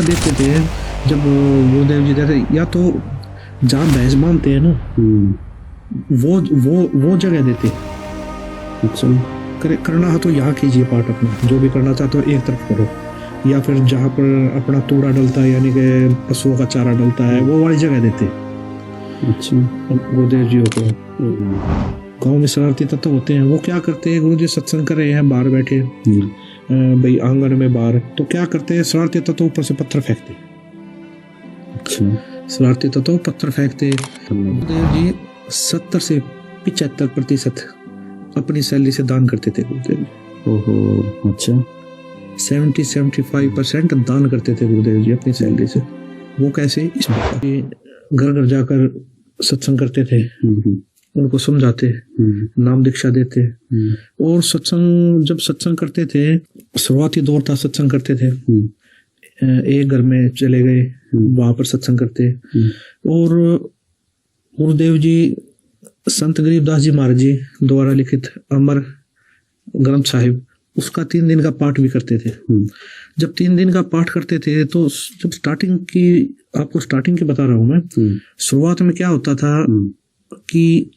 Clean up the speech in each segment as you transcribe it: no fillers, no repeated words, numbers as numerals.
देते थे जब गुरुदेव जी देते, या तो जहाँ भैंस बांधते हैं ना वो जगह देते। अच्छा। करना है तो यहाँ कीजिए पाठ अपना, जो भी करना चाहते हो एक तरफ करो, या फिर जहाँ पर अपना तूड़ा डलता है यानी कि पशुओं का चारा डलता है वो वाली जगह देते। अच्छा। गुरुदेव जी को गाँव में शरारती तत्व होते हैं, वो क्या करते हैं, गुरु जी सत्संग कर रहे हैं बाहर बैठे भाई आंगन में बाहर, तो क्या करते हैं शरारती तत्व ऊपर से पत्थर फेंकते। अच्छा। शरारती तत्व पत्थर फेंकते। गुरुदेव जी 70 से 75% अपनी सैलरी से दान करते थे गुरुदेव जी। ओहो। अच्छा। 70-75% दान करते थे गुरुदेव जी अपनी सैलरी से। वो कैसे, इस घर घर जाकर सत्संग करते थे, उनको समझाते, नाम दीक्षा देते। और सत्संग जब सत्संग करते थे, शुरुआती दौर था सत्संग करते थे, एक घर में चले गए वहां पर सत्संग करते। और गुरुदेव जी संत गरीबदास जी महाराज जी द्वारा लिखित अमर ग्रंथ साहिब, उसका 3 दिन का पाठ भी करते थे। जब 3 दिन का पाठ करते थे तो जब स्टार्टिंग की, आपको स्टार्टिंग की बता रहा हूं मैं, शुरुआत में क्या होता था कि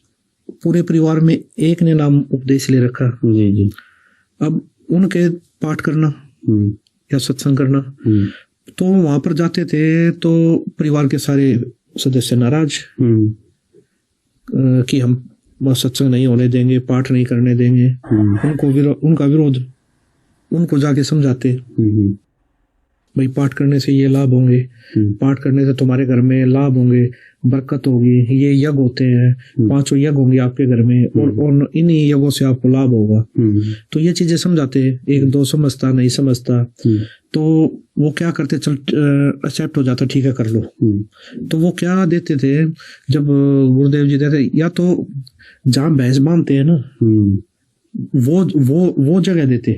पूरे परिवार में एक ने नाम उपदेश ले रखा। जी जी। अब उनके पाठ करना या सत्संग करना, तो वहां पर जाते थे तो परिवार के सारे सदस्य नाराज कि हम सत्संग नहीं होने देंगे, पाठ नहीं करने देंगे। उनका विरोध, उनको जाके समझाते भाई पाठ करने से ये लाभ होंगे, पाठ करने से तुम्हारे घर में लाभ होंगे, बरकत होगी, ये यज्ञ होते हैं, 5 यज्ञ होंगे आपके घर में, और इन्हीं यज्ञों से आपको लाभ होगा। तो ये चीजें समझाते। 1-2 समझता नहीं समझता तो वो क्या करते, चल एक्सेप्ट हो जाता, ठीक है कर लो। तो वो क्या देते थे जब गुरुदेव जी देते, या तो जहाँ भैंस बांधते हैं ना वो जगह देते।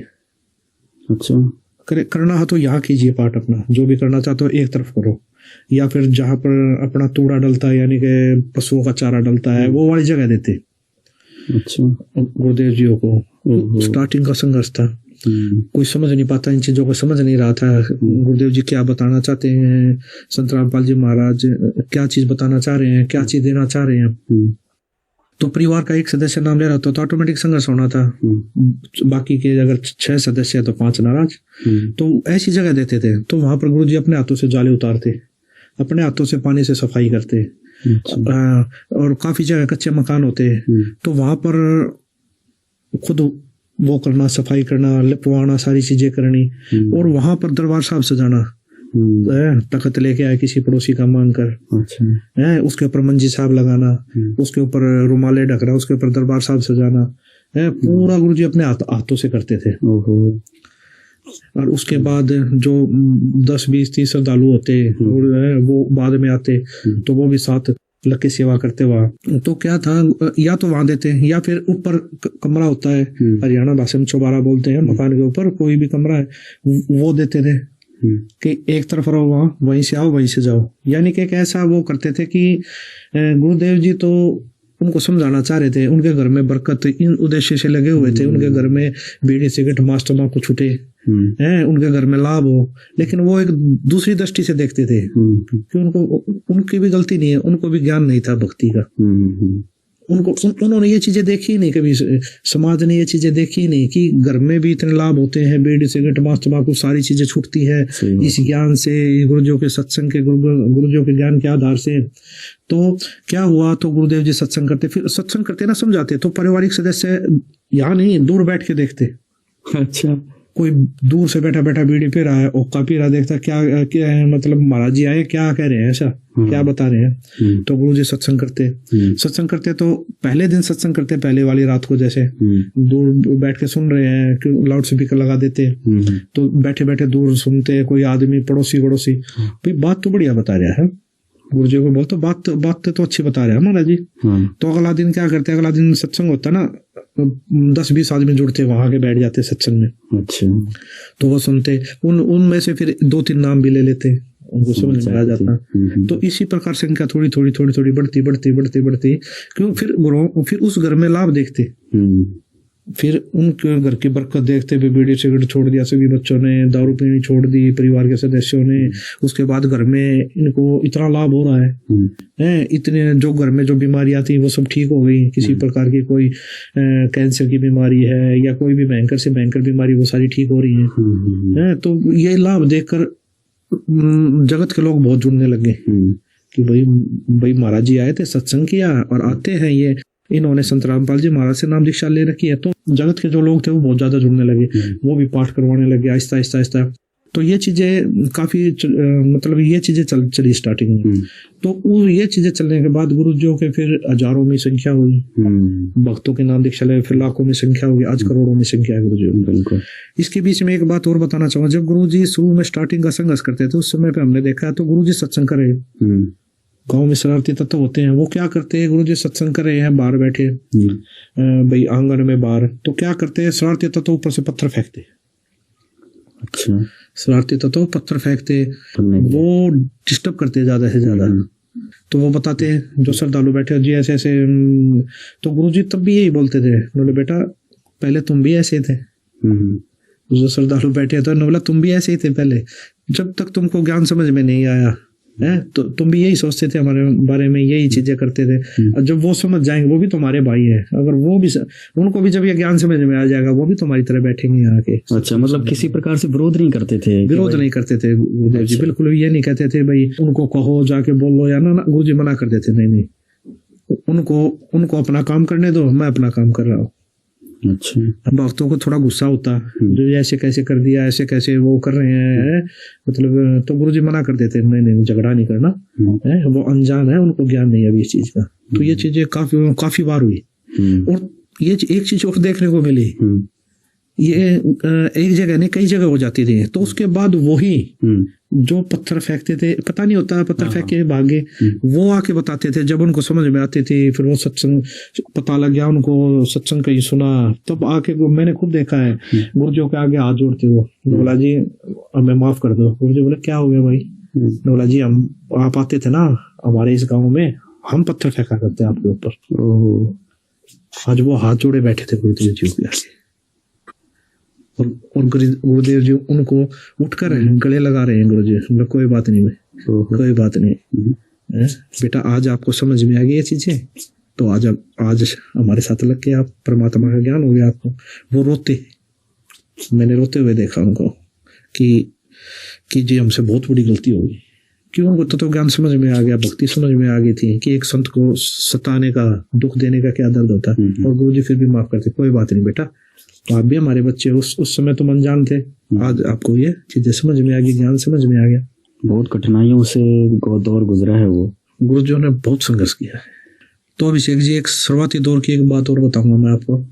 अच्छा। करना है तो यहाँ कीजिए पाठ अपना, जो भी करना चाहते हो एक तरफ करो, या फिर जहाँ पर अपना तूड़ा डलता है यानी कि पशुओं का चारा डलता है वो वाली जगह देते। अच्छा। गुरुदेव जी को स्टार्टिंग का संघर्ष था, कोई समझ नहीं पाता, इन चीजों को समझ नहीं रहा था गुरुदेव जी क्या बताना चाहते हैं, संत रामपाल जी महाराज क्या चीज बताना चाह रहे हैं, क्या चीज देना चाह रहे हैं। तो परिवार का एक सदस्य नाम ले रहा था तो ऑटोमेटिक संघर्ष होना था। बाकी के अगर 6 सदस्य है तो 5 नाराज। तो ऐसी जगह देते थे। तो वहां पर गुरुजी अपने हाथों से जाले उतारते, अपने हाथों से पानी से सफाई करते। और काफी जगह कच्चे मकान होते, तो वहां पर खुद वो करना, सफाई करना, लिपवाना, सारी चीजें करनी। और वहां पर दरबार साहब सजाना, तखत लेके आए किसी पड़ोसी का मांग कर, अच्छा, उसके ऊपर मंजी साहब लगाना, उसके ऊपर रुमाले ढकना, उसके ऊपर दरबार साहब सजाना, पूरा गुरुजी अपने हाथों से करते थे। और उसके बाद जो 10-20-30 श्रद्धालु होते वो बाद में आते, तो वो भी साथ लग के सेवा करते वहाँ। तो क्या था, या तो वहां देते या फिर ऊपर कमरा होता है, हरियाणा भाषा में चौबारा बोलते हैं, मकान के ऊपर कोई भी कमरा है वो देते थे कि एक तरफ रहो वहां, वहीं से आओ वहीं से जाओ। यानी कि ऐसा वो करते थे कि गुरुदेव जी तो उनको समझाना चाह रहे थे, उनके घर में बरकत इन उद्देश्य से लगे हुए थे, उनके घर में बीड़ी सिगरेट मांस तंबाकू छूटे हैं, उनके घर में लाभ हो। लेकिन वो एक दूसरी दृष्टि से देखते थे कि उनकी भी गलती नहीं है, उनको भी ज्ञान नहीं था भक्ति का। उन्होंने ये चीजें देखी नहीं, कभी समाज ने ये चीजें देखी नहीं कि घर में भी इतने लाभ होते हैं, बीड़ी सिगरेट मांस तंबाकू सारी चीजें छूटती है इस ज्ञान से, गुरुजियों के सत्संग के, गुरुजियों के ज्ञान के आधार से। तो क्या हुआ, तो गुरुदेव जी सत्संग करते, फिर सत्संग करते ना समझाते, तो पारिवारिक सदस्य यहाँ नहीं दूर बैठ के देखते। अच्छा। कोई दूर से बैठा बैठा बीड़ी पी रहा है, ओक्का पी रहा, देखता क्या है, मतलब महाराज जी आए क्या कह रहे हैं, ऐसा क्या बता रहे हैं। तो गुरु जी सत्संग करते तो पहले दिन सत्संग करते, पहले वाली रात को जैसे दूर बैठ के सुन रहे हैं, लाउड स्पीकर लगा देते, तो बैठे बैठे दूर सुनते, कोई आदमी पड़ोसी भाई बात तो बढ़िया बता रहा है, गुरु जी को बोलते बात तो अच्छी बता रहे हैं महाराज जी। तो अगला दिन क्या करते, अगला दिन सत्संग होता ना, 10-20 आदमी जुड़ते, वहां के बैठ जाते सत्संग में। अच्छा। तो वो सुनते, उनमें से फिर 2-3 नाम भी ले लेते, उनको समझ में आ जाता। तो इसी प्रकार संख्या थोड़ी बढ़ती क्यों, फिर उस घर में लाभ देखते, फिर उनके घर की बरकत देखते हुए बीड़ी सिगरेट छोड़ दिया सभी बच्चों ने, दारू पीनी छोड़ दी परिवार के सदस्यों ने। उसके बाद घर में इनको इतना लाभ हो रहा है, इतने जो घर में जो बीमारियां थी वो सब ठीक हो गई। किसी प्रकार की कोई कैंसर की बीमारी है या कोई भी भयंकर से भयंकर बीमारी, वो सारी ठीक हो रही है। तो ये लाभ देखकर जगत के लोग बहुत जुड़ने लगे कि भाई महाराज जी आए थे, सत्संग किया और आते हैं ये, इन्होंने संत रामपाल जी महाराज से नाम दीक्षा ले रखी है। तो जगत के जो लोग थे वो बहुत ज्यादा जुड़ने लगे, वो भी पाठ करवाने लगे आहिस्ता आहिस्ता आहिस्ता। तो ये चीजें काफी मतलब ये चीजें चली स्टार्टिंग में। तो ये चीजें चलने के बाद गुरु जी के फिर हजारों में संख्या हुई, भक्तों के नाम दीक्षा ले, फिर लाखों में संख्या होगी, आज करोड़ों में संख्या है गुरु जी। बिल्कुल। इसके बीच में एक बात और बताना चाहूंगा, जब गुरु जी शुरू में स्टार्टिंग का संघर्ष करते थे उस समय पे हमने देखा तो गुरु जी सत्संग कर रहे, गांव में शरारती तत्व होते हैं, वो क्या करते हैं, गुरु जी सत्संग कर रहे हैं बाहर बैठे भाई आंगन में बाहर, तो क्या करते हैं शरारती तत्व ऊपर से पत्थर फेंकते। अच्छा। शरारती तत्व पत्थर फेंकते, वो डिस्टर्ब करते ज्यादा से ज्यादा। तो वो बताते हैं जो श्रद्धालु बैठे जी ऐसे ऐसे, तो गुरु जी तब भी यही बोलते थे, बोले बेटा पहले तुम भी ऐसे थे। जो श्रद्धालु बैठे थे बोला तुम भी ऐसे ही थे पहले, जब तक तुमको ज्ञान समझ में नहीं आया है तो तुम भी यही सोचते थे हमारे बारे में, यही चीजें करते थे। और जब वो समझ जाएंगे, वो भी तुम्हारे भाई है, अगर वो भी उनको भी जब ये ज्ञान समझ में आ जाएगा वो भी तुम्हारी तरह बैठेंगे यहाँ के। अच्छा, मतलब किसी प्रकार से विरोध नहीं करते थे? विरोध नहीं करते थे गुरुदेव जी, बिल्कुल ये नहीं कहते थे भाई उनको कहो जाके बोलो या ना, गुरु जी मना कर देते, नहीं उनको अपना काम करने दो, मैं अपना काम कर रहा हूँ। अच्छा। भक्तों को थोड़ा गुस्सा होता, जो ऐसे कैसे कर दिया, ऐसे कैसे वो कर रहे हैं, मतलब तो गुरुजी मना कर देते, नहीं झगड़ा नहीं करना है, वो अनजान है, उनको ज्ञान नहीं है अभी इस चीज का। तो ये चीजें काफी बार हुई। और ये एक चीज और देखने को मिली, ये एक जगह नहीं कई जगह हो जाती थी। तो उसके बाद वही जो पत्थर फेंकते थे, पता नहीं होता पत्थर फेंक के भागे, वो आके बताते थे जब उनको समझ में आती थी। फिर वो सत्संग पता लग गया उनको, सत्संग कहीं सुना, तब आके मैंने खुद देखा है गुरुजी के आगे हाथ जोड़ते वो, बोला जी हमें माफ कर दो। गुरुजी बोले क्या हो गया भाई? बोला जी हम आप आते थे ना हमारे इस गाँव में, हम पत्थर फेंका करते हैं आपके ऊपर। आज वो हाथ जोड़े बैठे थे गुरुदेव जी के आगे, और गुरुदेव जी उनको उठकर गले लगा रहे हैं। गुरुजी मतलब कोई बात नहीं भाई, कोई बात नहीं बेटा, आज आपको समझ में आ गई ये चीजें, तो आज हमारे साथ लग के आप परमात्मा का ज्ञान हो गया आपको। वो रोते, मैंने रोते हुए देखा उनको कि जी हमसे बहुत बड़ी गलती हो गई। क्यों? उनको तो ज्ञान समझ में आ गया, भक्ति समझ में आ गई थी कि एक संत को सताने का, दुख देने का क्या दर्द होता है। और गुरुजी फिर भी माफ करते, कोई बात नहीं बेटा, तो आप भी हमारे बच्चे, उस समय तुम अनजान थे, आज आपको ये चीजें समझ में आ गई, ज्ञान समझ में आ गया। बहुत कठिनाइयों से दौर गुजरा है वो, गुरुजियों ने बहुत संघर्ष किया है। तो अभिषेक जी एक शुरुआती दौर की एक बात और बताऊंगा मैं आपको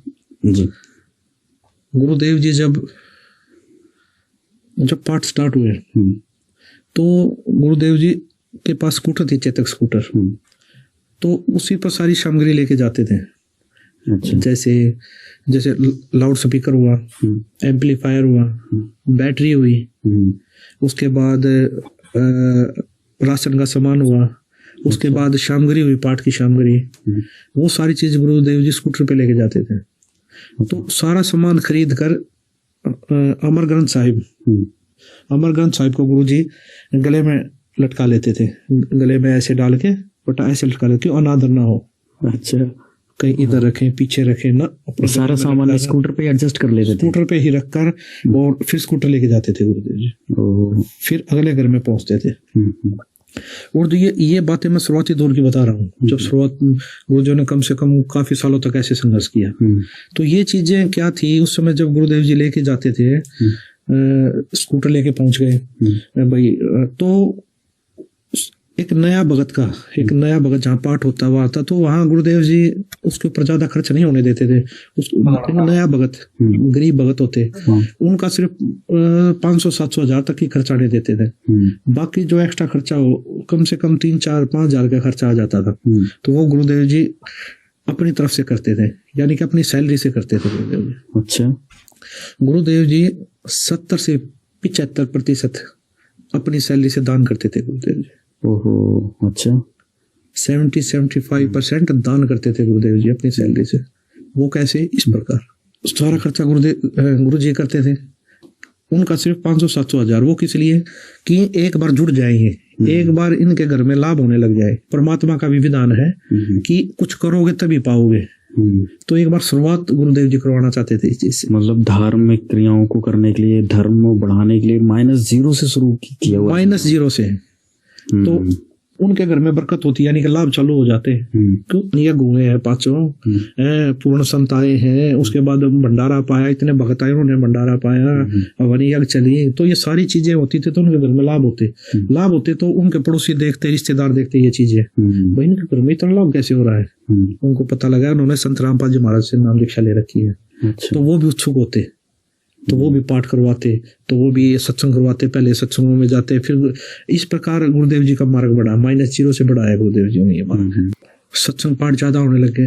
जी। गुरुदेव जी जब पाठ स्टार्ट हुए तो गुरुदेव जी के पास स्कूटर थी, चेतक स्कूटर, तो उसी पर सारी सामग्री लेके जाते थे। अच्छा। जैसे लाउड स्पीकर हुआ, एम्पलीफायर हुआ, बैटरी हुई, उसके बाद राशन का सामान हुआ, उसके बाद सामग्री हुई, पाठ की सामग्री, वो सारी चीज गुरुदेव जी स्कूटर पे लेके जाते थे। तो सारा सामान खरीद कर अमर ग्रंथ साहिब को गुरुजी गले में लटका लेते थे, गले में ऐसे डाल के बटा ऐसे लटका लेते, अनादर ना हो। अच्छा। कहीं इधर रखें, पीछे रखें ना, सारा सामान स्कूटर पे एडजस्ट कर लेते थे, स्कूटर पे ही रखकर, और फिर स्कूटर लेके जाते थे गुरुदेव जी, फिर अगले घर में पहुंचते थे। और ये बातें मैं शुरुआती दौर की बता रहा हूँ, जब शुरुआत गुरुदेव ने कम से कम काफी सालों तक ऐसे संघर्ष किया। तो ये चीजें क्या थी उस समय जब गुरुदेव जी लेके जाते थे, स्कूटर लेके पहुंच गए भाई, तो एक नया भगत जहाँ पाठ होता हुआ आता, तो वहाँ गुरुदेव जी उसके ऊपर ज्यादा खर्च नहीं होने देते थे। उसको नया भगत, गरीब भगत होते, उनका सिर्फ 500-700 हज़ार तक ही खर्चा नहीं देते थे। बाकी जो एक्स्ट्रा खर्चा हो, कम से कम 3-4-5 हज़ार का खर्चा आ जाता था। तो वो गुरुदेव जी अपनी तरफ से करते थे, यानी कि अपनी सैलरी से करते थे गुरुदेव जी। अच्छा। गुरुदेव जी 70 से 75% अपनी सैलरी से दान करते थे गुरुदेव जी। ओहो। अच्छा। 70-75% दान करते थे गुरुदेव जी अपनी सैलरी से। वो कैसे? इस प्रकार सारा खर्चा गुरु जी करते थे। उनका सिर्फ 500-700 हजार, वो किस लिए कि एक बार जुड़ जाएंगे, एक बार इनके घर में लाभ होने लग जाए। परमात्मा का भी विधान है कि कुछ करोगे तभी पाओगे। तो एक बार शुरुआत गुरुदेव जी करवाना चाहते थे इस चीज से। मतलब धार्मिक क्रियाओं को करने के लिए, धर्म बढ़ाने के लिए -0 से शुरू किया हुआ। -0 से तो उनके घर में बरकत होती, यानी कि लाभ चालू हो जाते हैं। क्यों ये गुए हैं पांचों, पूर्ण संत आए हैं, उसके बाद भंडारा पाया, इतने भक्त आए उन्होंने भंडारा पाया, हवन यज्ञ चली, तो ये सारी चीजें होती थी, तो उनके घर में लाभ होते तो उनके पड़ोसी देखते, रिश्तेदार देखते ये चीजें, भाई इनके घर में इतना लाभ कैसे हो रहा है। उनको पता लगा, उन्होंने संत रामपाल जी महाराज से नाम दीक्षा ले रखी है। तो वो भी उत्सुक होते, तो वो भी पाठ करवाते, तो वो भी सत्संग करवाते, पहले सत्संगों में जाते। फिर इस प्रकार गुरुदेव जी का मार्ग बढ़ा, -0 से बढ़ाया गुरुदेव जी ने ये मार्ग। सत्संग पाठ ज्यादा होने लगे।